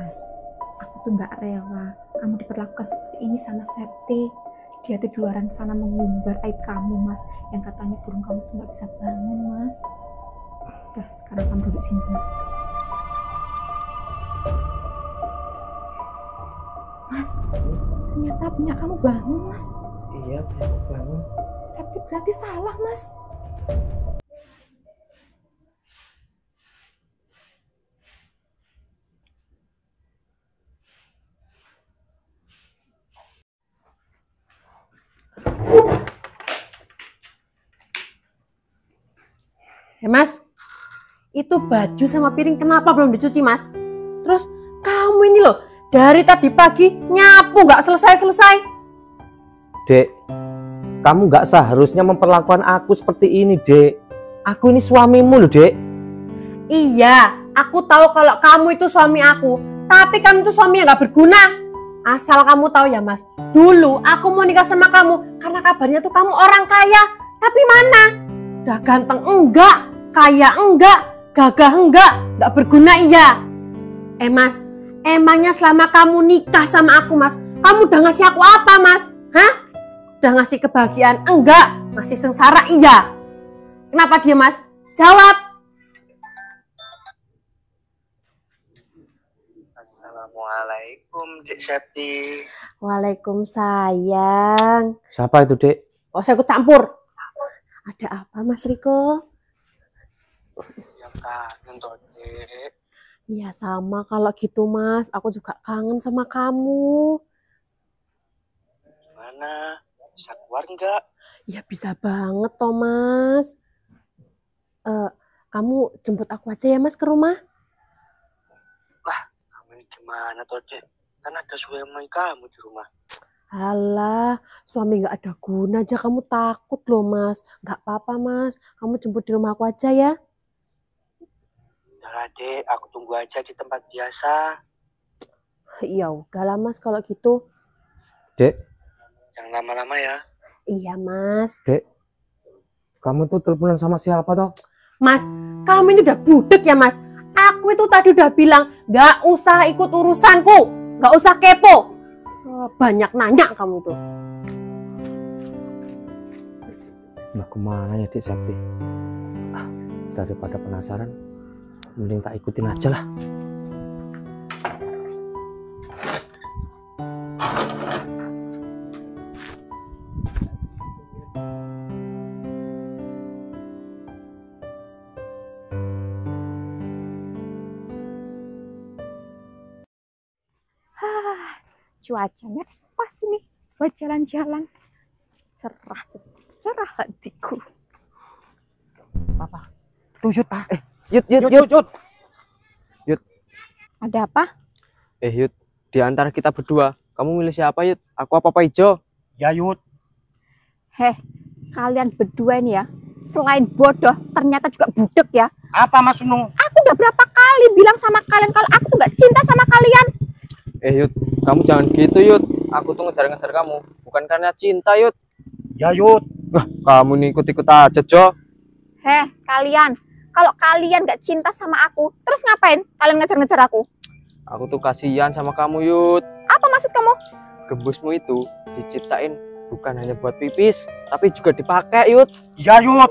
Mas, aku tuh nggak rela kamu diperlakukan seperti ini sama Septi. Dia tuh di luaran sana mengumbar aib kamu, Mas, yang katanya burung kamu tuh nggak bisa bangun, Mas. Udah, sekarang kamu duduk sini, Mas. Mas, ternyata punya kamu bangun, Mas. Iya, punya aku bangun. Septi berarti salah, Mas. Mas, itu baju sama piring kenapa belum dicuci, Mas? Terus kamu ini loh, dari tadi pagi nyapu nggak selesai-selesai. Dek, kamu nggak seharusnya memperlakukan aku seperti ini, Dek. Aku ini suamimu loh, Dek. Iya, aku tahu kalau kamu itu suami aku, tapi kamu itu suami yang nggak berguna. Asal kamu tahu ya, Mas, dulu aku mau nikah sama kamu karena kabarnya tuh kamu orang kaya. Tapi mana? Udah ganteng enggak, kaya enggak, gagah enggak berguna iya. Mas, emangnya selama kamu nikah sama aku, Mas, kamu udah ngasih aku apa, Mas? Hah? Udah ngasih kebahagiaan enggak? Ngasih sengsara iya. Kenapa dia, Mas? Jawab. Assalamualaikum, Dek Septi. Waalaikumsalam. Siapa itu, Dek? Oh, saya ikut campur. Ada apa, Mas Riko? Ya kangen toh, Dek. Iya sama kalau gitu, Mas. Aku juga kangen sama kamu. Gimana? Bisa keluar nggak? Ya bisa banget toh, Mas. Kamu jemput aku aja ya, Mas, ke rumah. Lah, kamu ini gimana toh, Dek? Kan ada suami kamu di rumah. Alah, suami nggak ada guna aja kamu takut loh, Mas. Nggak apa-apa, Mas. Kamu jemput di rumah aku aja ya. Udah, Dek, aku tunggu aja di tempat biasa. Ya udahlah, Mas, kalau gitu. Dek, Jangan lama-lama ya. Iya, Mas. Dek. Kamu tuh teleponan sama siapa toh? Mas, kamu ini udah budek ya, Mas. Aku itu tadi udah bilang nggak usah ikut urusanku, nggak usah kepo. Banyak nanya kamu tuh. Nah, kemana ya, Dek Septi? Daripada penasaran, mending tak ikutin aja lah. Cuacanya pas ini buat jalan-jalan. Cerah hatiku. Papa, tuh Yud, Pak. Yud. Ada apa? Yud, di antara kita berdua, kamu milih siapa, Yud? Aku apa Pak Ijo? Ya, Yud. Heh, kalian berdua ini ya, selain bodoh, ternyata juga budek ya. Apa Mas Nung? Aku udah berapa kali bilang sama kalian kalau aku tuh gak cinta sama kalian. Yud, kamu jangan gitu, Yud. Aku tuh ngejar-ngejar kamu, bukan karena cinta, Yud. Ya, Yud. Wah, kamu nih ikut-ikut aja, Jo. Heh, kalian, kalau kalian gak cinta sama aku, terus ngapain kalian ngejar-ngejar aku? Aku tuh kasihan sama kamu, Yud. Apa maksud kamu? Gembusmu itu diciptain bukan hanya buat pipis, tapi juga dipakai, Yud. Ya, Yud.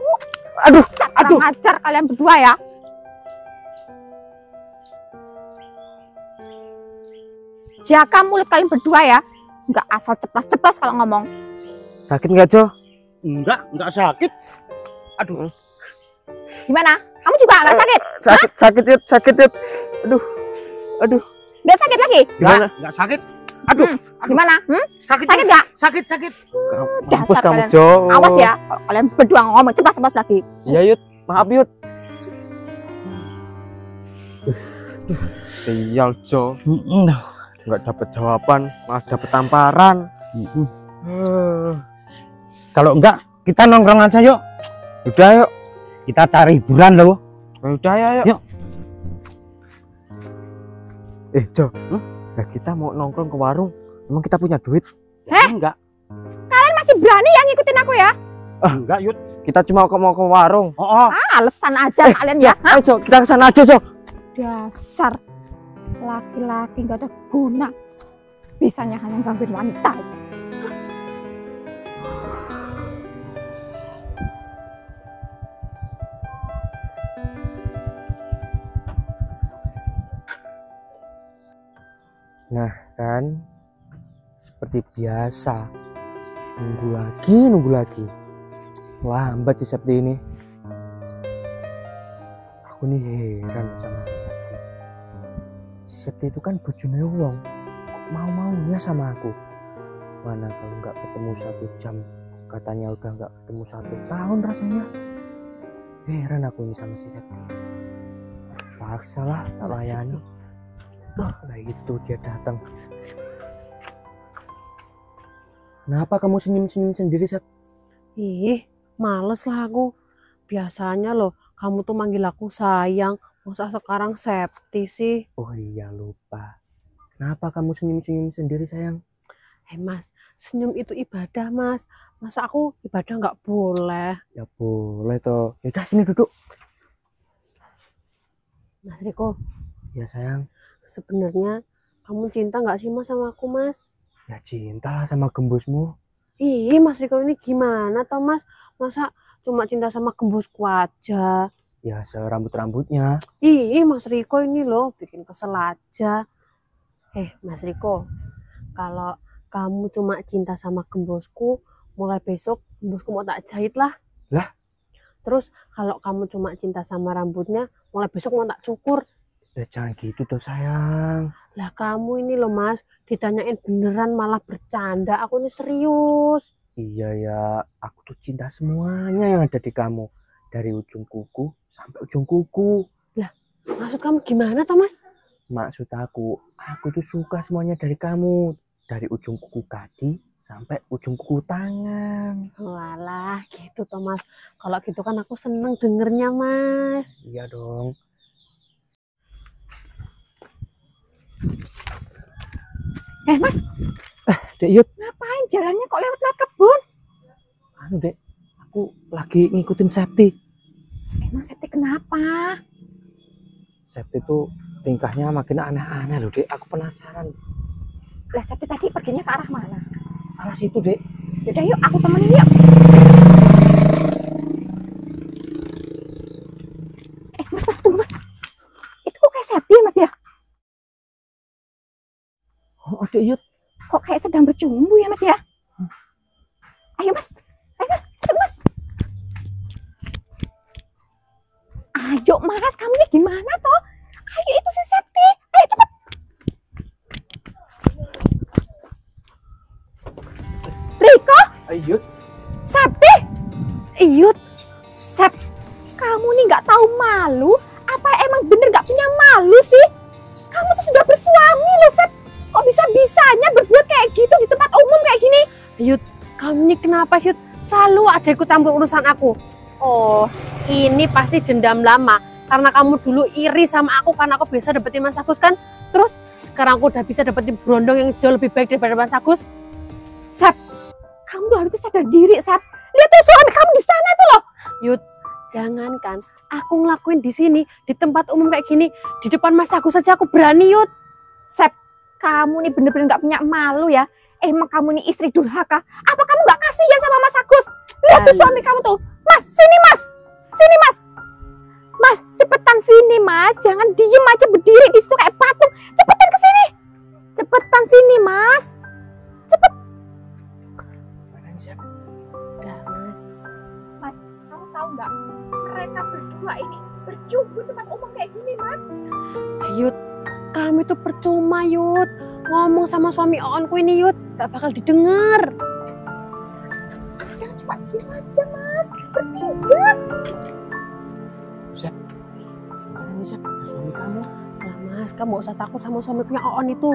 Aduh, ngajar kalian berdua ya. Jaga mulut kalian berdua ya, nggak asal ceplas-ceplos kalau ngomong. Sakit nggak, Jo? Enggak sakit. Aduh. Gimana? Kamu juga nggak sakit? Sakit, Yud. Aduh. Nggak sakit lagi? Enggak sakit. Aduh. Gimana? Sakit nggak? Sakit. Mampus kamu, kalian. Jo. Awas ya, kalau kalian berdua ngomong ceplas-ceplos lagi. Iya, Yud. Maaf, Yud. Sial, Jo. Nggak dapet jawaban, malah dapet tamparan. Kalau enggak, kita nongkrong aja yuk. Udah, yuk. Kita cari hiburan loh. Udah ya, yuk. Jo, nah kita mau nongkrong ke warung. Emang kita punya duit? Enggak. Kalian masih berani yang ngikutin aku ya? Enggak, Yud. Kita cuma mau ke warung. Oh. Alasan aja kalian ya. Ayo, Jo, kita ke sana aja, Jo. Dasar laki-laki nggak ada guna, bisanya hanya gangguin wanita aja. Nah kan, seperti biasa, nunggu lagi. Lambat si Septi ini. Aku nih heran sama si Septi. Si Septi itu kan bojone wong, kok mau-maunya sama aku. Mana kalau nggak ketemu 1 jam, katanya udah nggak ketemu 1 tahun rasanya. Heran aku ini sama si Septi. Paksa lah, tak layani. Wah, nah itu dia datang. Kenapa kamu senyum-senyum sendiri, Sep? Ih, males lah aku. Biasanya loh, kamu tuh manggil aku sayang. Masa sekarang Septi sih? Oh iya, lupa. Kenapa kamu senyum-senyum sendiri, sayang? Mas, senyum itu ibadah, Mas. Masa aku ibadah nggak boleh? Ya boleh toh. Yaudah, sini duduk. Mas Riko, Ya sayang. sebenarnya kamu cinta nggak sih Mas sama aku, Mas? Ya cinta lah sama gembusmu. Ih, Mas Riko ini gimana toh, Mas? Masa cuma cinta sama gembusku aja? Ya serambut-rambutnya. Ih, Mas Riko ini loh bikin kesel aja. Mas Riko, kalau kamu cuma cinta sama gembusku, mulai besok gembusku mau tak jahit lah. Lah? Terus kalau kamu cuma cinta sama rambutnya, mulai besok mau tak cukur. Ya jangan gitu toh sayang. Lah kamu ini loh Mas, ditanyain beneran malah bercanda. Aku ini serius. Iya ya, aku tuh cinta semuanya yang ada di kamu. Dari ujung kuku sampai ujung kuku. Maksud kamu gimana toh Mas? Maksud aku tuh suka semuanya dari kamu. Dari ujung kuku kaki sampai ujung kuku tangan. Walah gitu toh Mas. Kalau gitu kan aku seneng dengernya Mas. Iya dong. Mas, Dek Yud, ngapain jalannya kok lewat kebun? anu Dek, aku lagi ngikutin Septi. Emang Septi kenapa? Septi tuh tingkahnya makin aneh-aneh loh Dek, aku penasaran. Lah Septi tadi perginya ke arah mana? Arah situ Dek. Yaudah yuk, aku temenin yuk. Mas, tunggu Mas. Itu kok kayak Septi ya Mas ya? Oh Dek Yud, Kok kayak sedang bercumbu ya Mas ya? Ayo Mas, cepet Mas. Ayo Mas, kamu ini gimana toh? Ayo itu si Septi, ayo cepet. Riko, ayo. Septi, Iyut, Sep, kamu nih nggak tahu malu? Apa emang bener nggak punya malu sih? Kamu tuh sudah bersuami loh Sep. Kok bisa-bisanya berbuat kayak gitu di tempat umum kayak gini? Yud, kamu ini kenapa Yud? Selalu aja ikut campur urusan aku. Oh, ini pasti dendam lama. Karena kamu dulu iri sama aku karena aku bisa dapetin Mas Agus kan? Terus sekarang aku udah bisa dapetin berondong yang jauh lebih baik daripada Mas Agus. Sep, kamu tuh harusnya sadar diri Sep. Lihat tuh suami kamu di sana tuh loh. Yud, jangankan aku ngelakuin di sini, di tempat umum kayak gini, di depan Mas Agus saja aku berani Yud. Sep, kamu nih bener-bener nggak punya malu ya. Emang kamu nih istri durhaka. Apa kamu nggak kasihan sama Mas Agus? Lihat tuh suami kamu tuh. Mas, sini Mas. Sini Mas. Mas, cepetan sini Mas. Jangan diem aja berdiri di situ kayak patung. Cepetan ke sini. Cepetan sini Mas. Cepet. Udah Mas. Mas, kamu tahu nggak? Mereka berdua ini bercumbu di tempat umum kayak gini Mas. Yud, kamu itu percuma Yud. Ngomong sama suami Oonku ini Yud, gak bakal didengar. Mas, jangan cuma diem aja Mas. Bertiga. Gimana nih Sep, suami kamu? Lah Mas, kamu gak usah takut sama suamiku yang Oon itu.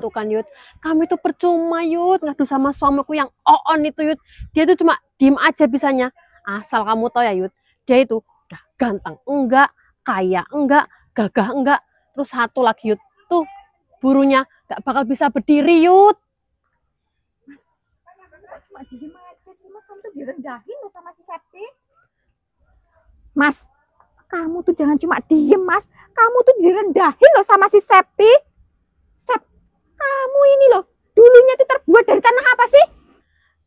Tuh kan Yud, kamu itu percuma Yud ngadu sama suamiku yang Oon itu Yud. Dia tuh cuma diem aja bisanya. Asal kamu tahu ya Yud, dia itu udah ganteng enggak, kaya enggak, gagah enggak. Terus satu lagi Yud, tuh burunya gak bakal bisa berdiri Yud. Kok cuma diem aja sih Mas? Kamu tuh direndahin loh sama si Septi. Mas, kamu tuh jangan cuma diem Mas. Kamu tuh direndahin loh sama si Septi. Sep, kamu ini loh dulunya tuh terbuat dari tanah apa sih?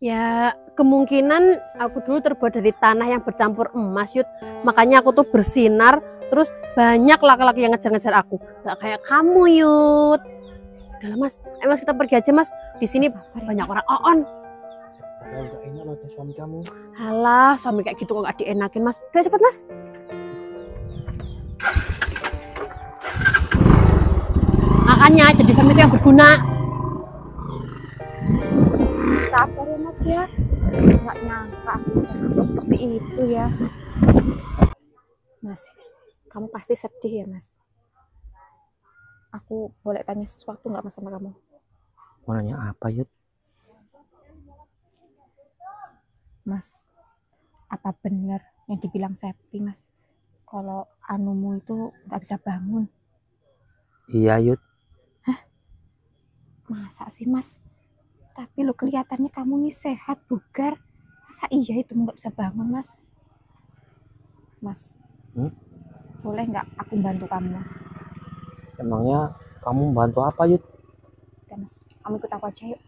Ya, kemungkinan aku dulu terbuat dari tanah yang bercampur emas, Yud. Makanya aku tuh bersinar, terus banyak laki-laki yang ngejar-ngejar aku. Gak kayak kamu, Yud. Udahlah, Mas. Ayo, Mas, kita pergi aja, Mas. Di sini Sabar ya, banyak Mas. orang on. Tapi enggak enak loh ada suami kamu. Halah, suami kayak gitu kok gak dienakin, Mas. Udah cepet, Mas. Makanya jadi suami itu yang berguna. Sabar ya Mas ya. Nggak nyangka aku bisa seperti itu ya. Mas, kamu pasti sedih ya Mas. Aku boleh tanya sesuatu nggak Mas sama kamu? Mau nanya apa, Yud? Mas, apa benar yang dibilang Septi Mas? Kalau anumu itu nggak bisa bangun. Iya, Yud. Masa sih Mas? Tapi lo kelihatannya kamu nih sehat, bugar. Masa iya itu nggak bisa bangun Mas? Mas, boleh nggak aku bantu kamu Mas? Emangnya kamu bantu apa, Yud? Ya, Mas, kamu ikut aku aja yuk.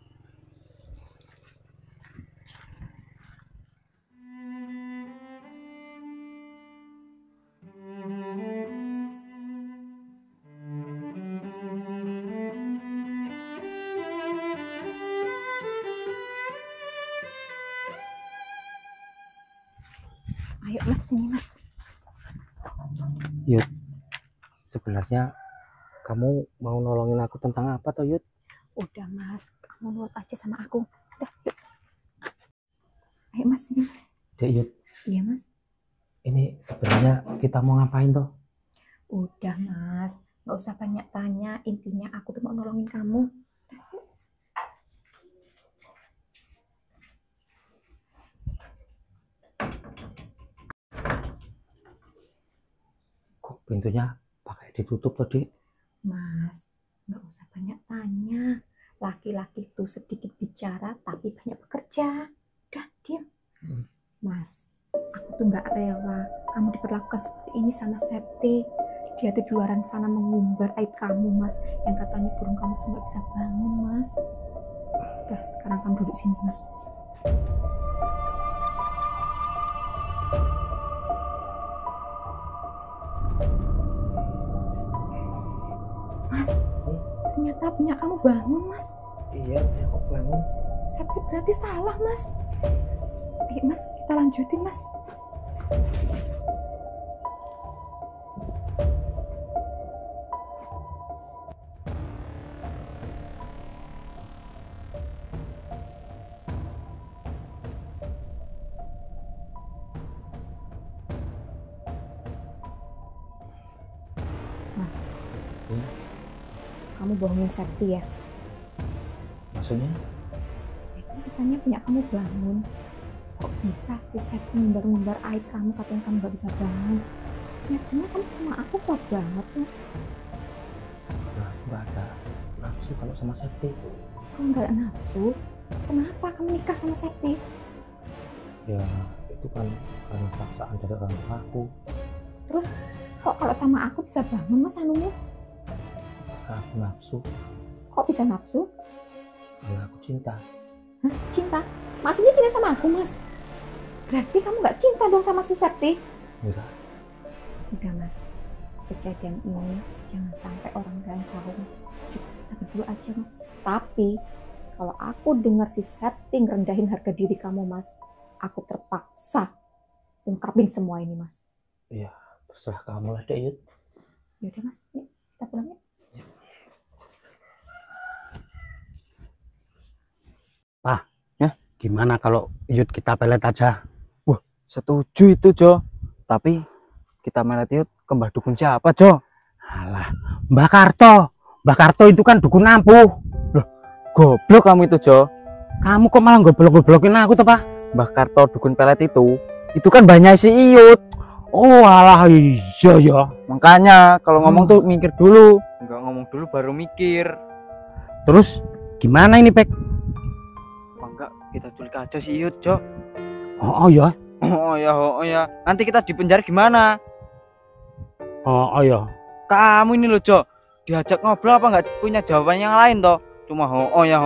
Ayo Mas, sini Mas. Yud, sebenarnya kamu mau nolongin aku tentang apa toh, Yud? Udah Mas, kamu nurut aja sama aku. Udah, yuk. Ayo Mas, sini Mas. Dek, Yud, Iya Mas. ini sebenarnya kita mau ngapain toh? Udah Mas, nggak usah banyak tanya. Intinya aku tuh mau nolongin kamu. Kok pintunya pakai ditutup toh, Dek? Mas, nggak usah banyak tanya. Laki-laki itu sedikit bicara tapi banyak bekerja. Udah, diam. Mas, aku tuh nggak rela kamu diperlakukan seperti ini sama Septi. Dia tuh di luaran sana mengumbar aib kamu, Mas. Yang katanya burung kamu tuh nggak bisa bangun, Mas. Udah, sekarang kamu duduk sini, Mas. Mas, ternyata punya kamu bangun, Mas. Iya, aku bangun. Septi berarti salah, Mas. Ayo, Mas, kita lanjutin, Mas. Mas, kamu bohongin Septi ya? Maksudnya? Katanya punya kamu bangun. Kok bisa si Septi ngumbar-ngumbar aib kamu, katanya kamu gak bisa bangun? Nyatanya kamu sama aku kuat banget, Mas. Nah, nggak ada nafsu kalau sama Septi. Kok nggak nafsu? Kenapa kamu nikah sama Septi? Ya, itu kan karena paksaan dari orang tua aku. Terus kok kalau sama aku bisa bangun, Mas, anumu? Aku nafsu, Kok bisa nafsu? karena aku cinta. Hah? Cinta? Maksudnya cinta sama aku, Mas? Berarti kamu nggak cinta dong sama si Septi? Enggak. Udah, Mas. Kejadian ini jangan sampai orang lain tahu, Mas. Cukup kita berdua aja, Mas. Tapi kalau aku dengar si Septi ngerendahin harga diri kamu, Mas, aku terpaksa ungkapin semua ini, Mas. Ya, terserah kamu lah, Dek, Yud. Yaudah, Mas. Yuk, kita pulang ya. Gimana kalau Yud kita pelet aja? Setuju itu, Jo. Tapi kita melet yuk ke Mbah Dukun siapa, Jo? Alah, Mbak Karto. Mbak Karto itu kan dukun ampuh. Goblok kamu itu, Jo. Kamu kok malah goblok-goblokin aku tuh, Pak? Mbah Karto dukun pelet itu kan banyak si Iyut. Oh, alah, iya ya. Makanya kalau ngomong tuh mikir dulu. Enggak ngomong dulu baru mikir. Terus gimana ini, Pek? Apa enggak kita culik aja si Iyut, Jo? Oh ya. Oh ya. Nanti kita di penjara gimana? Oh iya. Kamu ini loh, Jo. Diajak ngobrol apa nggak punya jawaban yang lain toh? Cuma oh ya.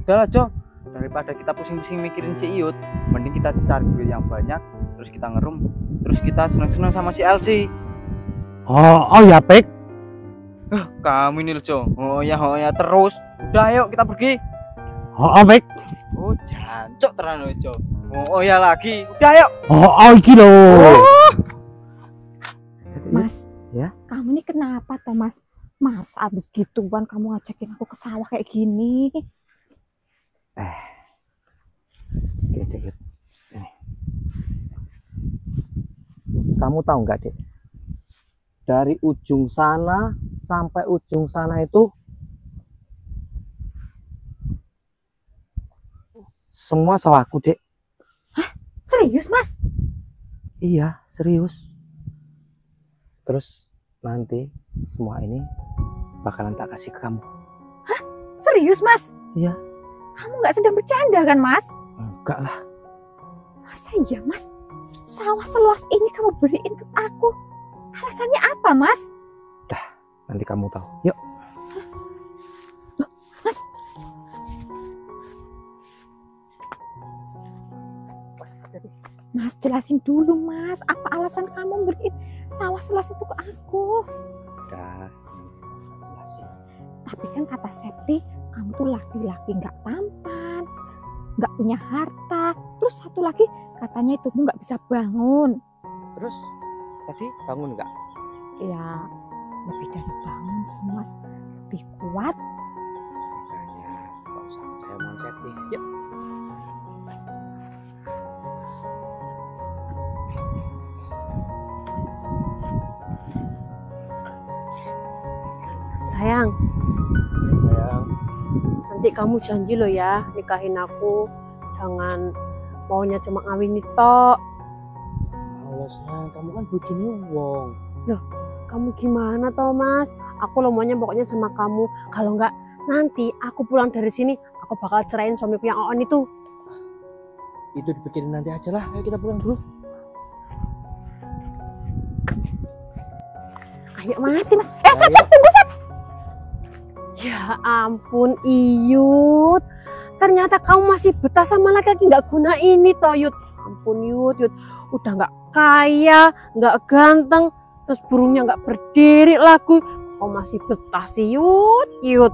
Udahlah, Jo. Daripada kita pusing-pusing mikirin si Iyut, mending kita cari duit yang banyak, terus kita ngerum, terus kita seneng-seneng sama si Elsie. Oh ya, Pek. Kamu ini loh, Jo. Oh ya terus. Udah, ayo kita pergi. Oh, Pek. Oh, jancok tenan loh, Jo. Oh ya lagi. Udah, ayo. Oh iki lho. Mas, Ya? kamu ini kenapa toh Mas? Mas, abis gituan kamu ngajakin aku ke sawah kayak gini. Dek. Ini. Kamu tahu nggak, Dek? Dari ujung sana sampai ujung sana itu semua sawahku, Dek. Serius Mas? Iya, serius. Terus nanti semua ini bakalan tak kasih ke kamu. Serius Mas? Iya. Kamu nggak sedang bercanda kan Mas? Enggak lah. Masa iya Mas? Sawah seluas ini kamu beriin ke aku? Alasannya apa Mas? Nanti kamu tahu. Yuk. Mas, Mas jelasin dulu Mas, apa alasan kamu beriin sawah seluas itu ke aku? Udah. Jelasin. Tapi kan kata Septi, kamu tuh laki-laki nggak tampan, nggak punya harta. Terus satu lagi katanya itu nggak bisa bangun. Terus tadi bangun nggak? Ya lebih dari bangun sih Mas, lebih kuat. Makanya nggak usah percaya omongan Septi. Yuk. Sayang, Sayang. nanti kamu janji loh ya nikahin aku. Jangan maunya cuma ngawin tok. Allah sayang, kamu kan bojone wong. Kamu gimana toh Mas? Aku lo maunya pokoknya sama kamu. Kalau enggak nanti aku pulang dari sini aku bakal cerain suamiku yang on itu. Itu dipikirin nanti aja lah. Ayo kita pulang dulu. Ayo Mas. Mas, Sep, tunggu Sep. Ya ampun Iyut. Ternyata kamu masih betah sama laki-laki nggak guna ini toh Yud. Ampun Yud. Udah nggak kaya, nggak ganteng, terus burungnya nggak berdiri lagu. Kamu masih betah sih Yud.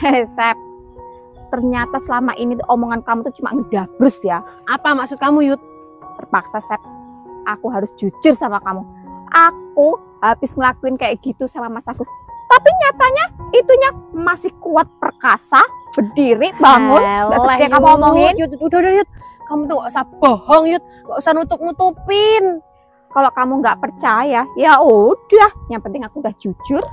Hei Sep, ternyata selama ini tuh omongan kamu tuh cuma ngedabrus ya. Apa maksud kamu Yud? Terpaksa Sep, aku harus jujur sama kamu. Aku habis ngelakuin kayak gitu sama Mas Agus, tapi nyatanya itunya masih kuat perkasa, berdiri, bangun, nggak seperti yang kamu omongin. Yud, udah Yud. Kamu tuh gak usah bohong Yud, gak usah nutup-nutupin. Kalau kamu nggak percaya, ya udah, yang penting aku udah jujur.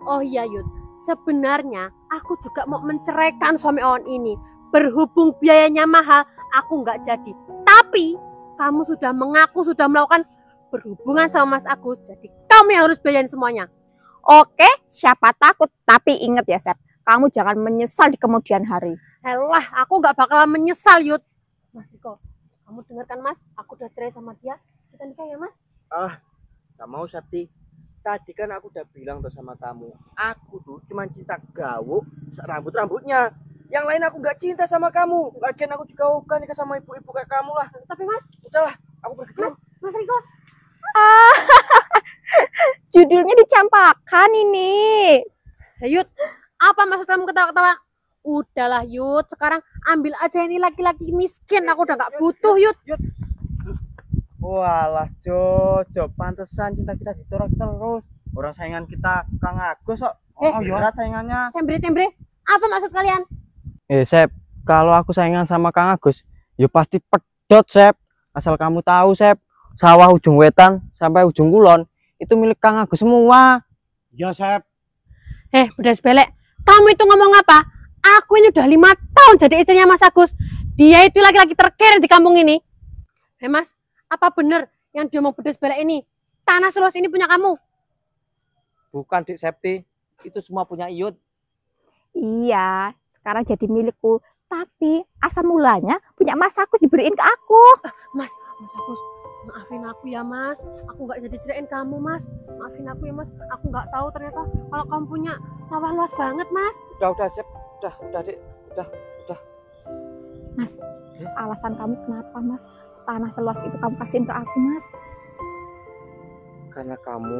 Oh iya Yud, sebenarnya aku juga mau menceraikan suami On ini. Berhubung biayanya mahal, aku nggak jadi. Tapi kamu sudah mengaku sudah melakukan berhubungan sama Mas Agus, jadi kamu yang harus bayarin semuanya. Oke, siapa takut, tapi inget ya Sep, kamu jangan menyesal di kemudian hari. Elah, aku nggak bakalan menyesal Yud. Mas Iko, kamu dengarkan Mas, aku udah cerai sama dia. Kita nikah ya Mas? Gak mau Septi. Tadi kan aku udah bilang tuh sama kamu, aku tuh cuma cinta gawuk rambut-rambutnya. Yang lain aku gak cinta sama kamu. Lagian aku juga bukan nikah sama ibu-ibu kayak kamu lah. Tapi Mas, Udahlah, aku pergi dulu. Mas Riko, Judulnya dicampakkan ini. Yud, apa maksud kamu ketawa-ketawa? Udahlah Yud, sekarang ambil aja ini laki-laki miskin, aku udah gak butuh Yud. Walah, Jo, pantesan cinta kita ditolak terus. Orang saingan kita Kang Agus kok. Berat saingannya. Cembre, apa maksud kalian? Sep, kalau aku saingan sama Kang Agus, ya pasti pedot, Sep. Asal kamu tahu, Sep, sawah ujung wetan sampai ujung kulon itu milik Kang Agus semua. Ya, Sep. Bedas belek, kamu itu ngomong apa? Aku ini udah 5 tahun jadi istrinya Mas Agus. Dia itu laki-laki terkere di kampung ini. Mas, apa bener yang dia mau bedas belek ini? Tanah seluas ini punya kamu? Bukan, Dik Septi. Itu semua punya Iyut. Iya, sekarang jadi milikku. Tapi asal mulanya punya Mas Agus diberiin ke aku. Mas Maafin aku ya Mas, aku nggak jadi ceraiin kamu Mas. Maafin aku ya Mas, aku nggak tahu ternyata kalau kamu punya sawah luas banget Mas. Udah Sep, udah Dek, udah. Mas, alasan kamu kenapa Mas tanah seluas itu kamu kasihin ke aku Mas? Karena kamu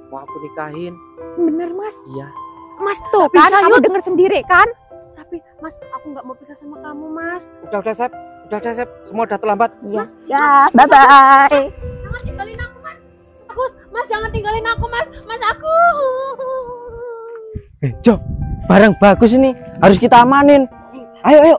mau aku nikahin. Bener Mas. Iya. Mas tuh Tapi kan, kamu Sayut- denger sendiri kan? Tapi Mas, aku nggak mau pisah sama kamu Mas. Udah Sep, semua udah terlambat. Iya. Ya, bye-bye. Jangan tinggalin aku Mas. Mas jangan tinggalin aku Mas. Mas aku. Jo, barang bagus ini harus kita amanin. Ayo.